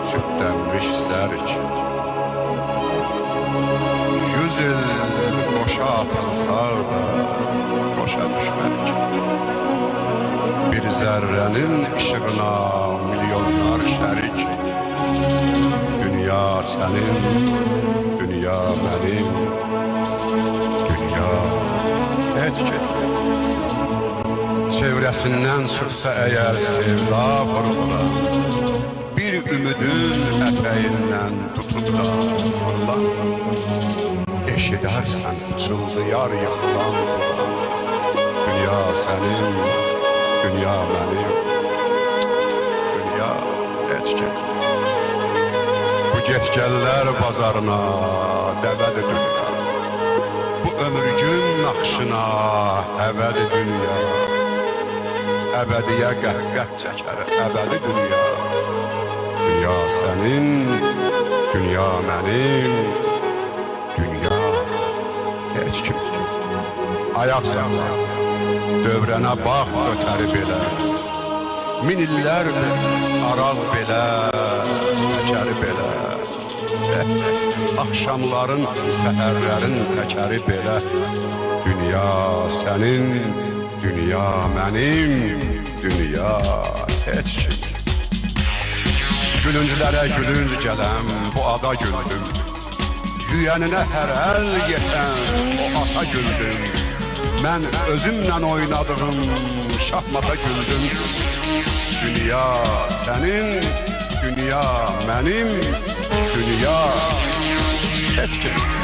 cütlənmiş zərk. 100 il boşa atılsa da boşa düşmərik. Bir zərrənin işığına milyonlar şərik. Dünya sənin, dünya mənim, dünya heç getmir. Çevrəsindən çıxsa əgər sevda vurğula, bir ümidin ətəyindən tutub da vurula, eşidərsən çıldıyar yıxılan vurula. Dünya sənin, dünya mənim, dünya heç getmir. Bu get-gəllər bazarına dəvədir dünya, bu ömürgün naxşına həvədir dünya. Əbədiyə qəhqəh çəkər əbədi dünya. Dünya sənin, dünya mənim, dünya heç kim. Ayaq saxla, dövrənə bax ötəri belə. Min illərdir araz belə, təkəri belə. Axşamların, səhərlərin təkəri belə. Dünya sənin, dünya mənim, dünya heç kim. Gülünclərə gülünc gələm, bu ada güldüm. Yüyəninə hər əl yetən o ata güldüm. Mən özümlə oynadığım şahmata güldüm. Dünya sənin, dünya mənim, dünya heç kim.